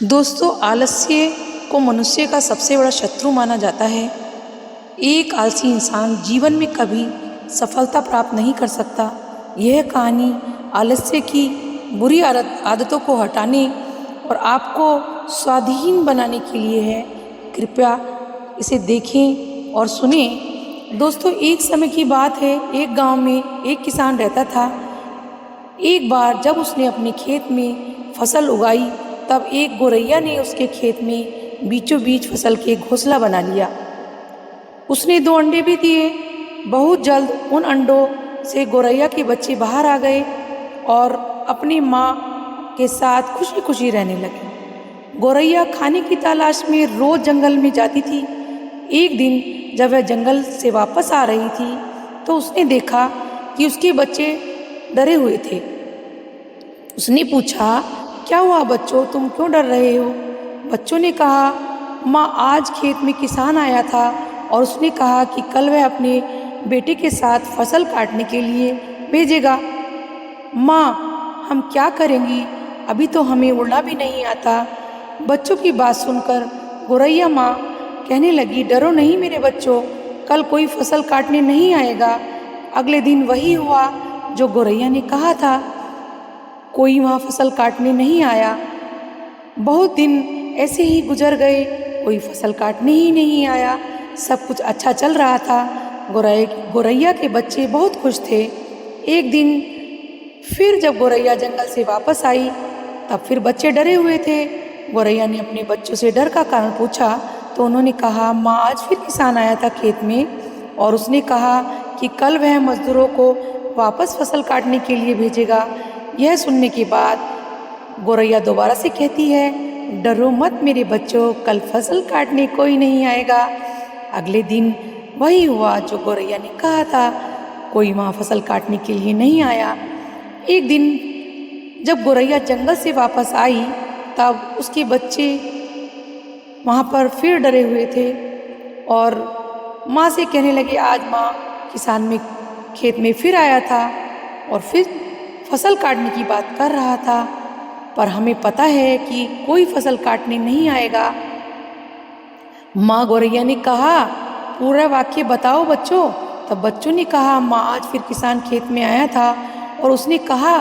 दोस्तों, आलस्य को मनुष्य का सबसे बड़ा शत्रु माना जाता है। एक आलसी इंसान जीवन में कभी सफलता प्राप्त नहीं कर सकता। यह कहानी आलस्य की बुरी आदतों को हटाने और आपको स्वाधीन बनाने के लिए है। कृपया इसे देखें और सुने। दोस्तों, एक समय की बात है, एक गांव में एक किसान रहता था। एक बार जब उसने अपने खेत में फसल उगाई, तब एक गौरैया ने उसके खेत में बीचों बीच फसल के घोंसला बना लिया। उसने 2 अंडे भी दिए। बहुत जल्द उन अंडों से गौरैया के बच्चे बाहर आ गए और अपनी माँ के साथ खुशी खुशी रहने लगे। गौरैया खाने की तलाश में रोज जंगल में जाती थी। एक दिन जब वह जंगल से वापस आ रही थी, तो उसने देखा कि उसके बच्चे डरे हुए थे। उसने पूछा, क्या हुआ बच्चों, तुम क्यों डर रहे हो? बच्चों ने कहा, माँ, आज खेत में किसान आया था और उसने कहा कि कल वह अपने बेटे के साथ फसल काटने के लिए भेजेगा। माँ, हम क्या करेंगी? अभी तो हमें उड़ना भी नहीं आता। बच्चों की बात सुनकर गौरैया माँ कहने लगी, डरो नहीं मेरे बच्चों, कल कोई फसल काटने नहीं आएगा। अगले दिन वही हुआ जो गौरैया ने कहा था। कोई वहाँ फसल काटने नहीं आया। बहुत दिन ऐसे ही गुजर गए, कोई फसल काटने ही नहीं आया। सब कुछ अच्छा चल रहा था। गौरैया के बच्चे बहुत खुश थे। एक दिन फिर जब गौरैया जंगल से वापस आई, तब फिर बच्चे डरे हुए थे। गौरैया ने अपने बच्चों से डर का कारण पूछा, तो उन्होंने कहा, माँ, आज फिर किसान आया था खेत में और उसने कहा कि कल वह मजदूरों को वापस फसल काटने के लिए भेजेगा। यह सुनने के बाद गौरैया दोबारा से कहती है, डरो मत मेरे बच्चों, कल फसल काटने कोई नहीं आएगा। अगले दिन वही हुआ जो गौरैया ने कहा था। कोई वहाँ फसल काटने के लिए नहीं आया। एक दिन जब गौरैया जंगल से वापस आई, तब उसके बच्चे वहाँ पर फिर डरे हुए थे और माँ से कहने लगे, आज माँ, किसान में खेत में फिर आया था और फिर फसल काटने की बात कर रहा था, पर हमें पता है कि कोई फसल काटने नहीं आएगा। माँ गौरैया ने कहा, पूरा वाक्य बताओ बच्चों। तब बच्चों ने कहा, माँ, आज फिर किसान खेत में आया था और उसने कहा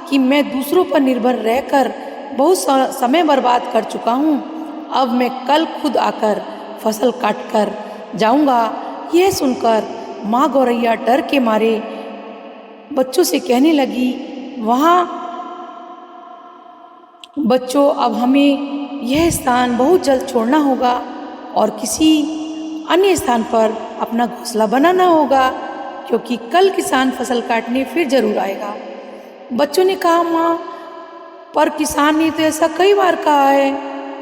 कि मैं दूसरों पर निर्भर रहकर बहुत समय बर्बाद कर चुका हूँ। अब मैं कल खुद आकर फसल काट कर जाऊँगा। यह सुनकर माँ गौरैया डर के मारे बच्चों से कहने लगी, वहाँ बच्चों, अब हमें यह स्थान बहुत जल्द छोड़ना होगा और किसी अन्य स्थान पर अपना घोंसला बनाना होगा, क्योंकि कल किसान फसल काटने फिर जरूर आएगा। बच्चों ने कहा, माँ, पर किसान ने तो ऐसा कई बार कहा है,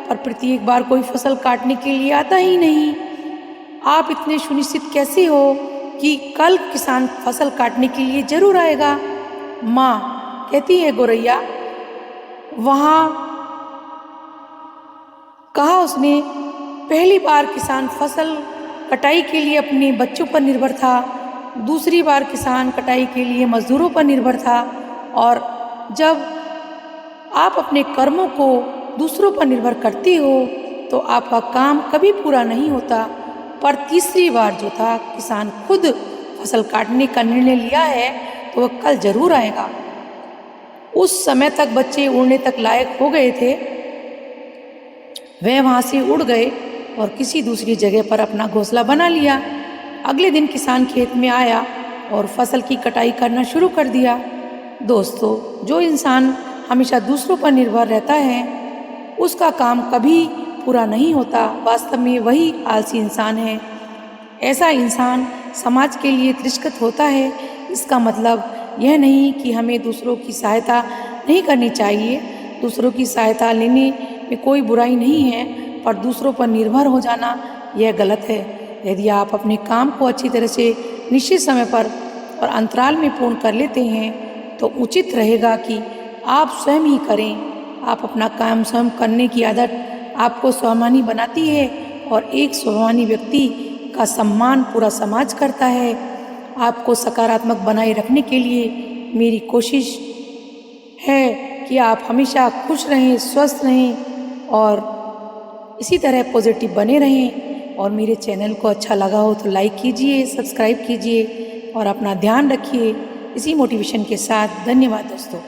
पर प्रत्येक बार कोई फसल काटने के लिए आता ही नहीं। आप इतने सुनिश्चित कैसे हो कि कल किसान फसल काटने के लिए जरूर आएगा? माँ कहती है, गौरैया, वहाँ कहा उसने, पहली बार किसान फसल कटाई के लिए अपने बच्चों पर निर्भर था, दूसरी बार किसान कटाई के लिए मजदूरों पर निर्भर था, और जब आप अपने कर्मों को दूसरों पर निर्भर करती हो तो आपका काम कभी पूरा नहीं होता। पर तीसरी बार जो था, किसान खुद फसल काटने का निर्णय लिया है, तो वह कल जरूर आएगा। उस समय तक बच्चे उड़ने तक लायक हो गए थे। वे वहाँ से उड़ गए और किसी दूसरी जगह पर अपना घोंसला बना लिया। अगले दिन किसान खेत में आया और फसल की कटाई करना शुरू कर दिया। दोस्तों, जो इंसान हमेशा दूसरों पर निर्भर रहता है, उसका काम कभी पूरा नहीं होता। वास्तव में वही आलसी इंसान है। ऐसा इंसान समाज के लिए तिरस्कृत होता है। इसका मतलब यह नहीं कि हमें दूसरों की सहायता नहीं करनी चाहिए। दूसरों की सहायता लेने में कोई बुराई नहीं है, पर दूसरों पर निर्भर हो जाना यह गलत है। यदि आप अपने काम को अच्छी तरह से निश्चित समय पर और अंतराल में पूर्ण कर लेते हैं, तो उचित रहेगा कि आप स्वयं ही करें। आप अपना काम स्वयं करने की आदत आपको स्वाभिमानी बनाती है और एक स्वाभिमानी व्यक्ति का सम्मान पूरा समाज करता है। आपको सकारात्मक बनाए रखने के लिए मेरी कोशिश है कि आप हमेशा खुश रहें, स्वस्थ रहें और इसी तरह पॉजिटिव बने रहें। और मेरे चैनल को अच्छा लगा हो तो लाइक कीजिए, सब्सक्राइब कीजिए और अपना ध्यान रखिए। इसी मोटिवेशन के साथ धन्यवाद दोस्तों।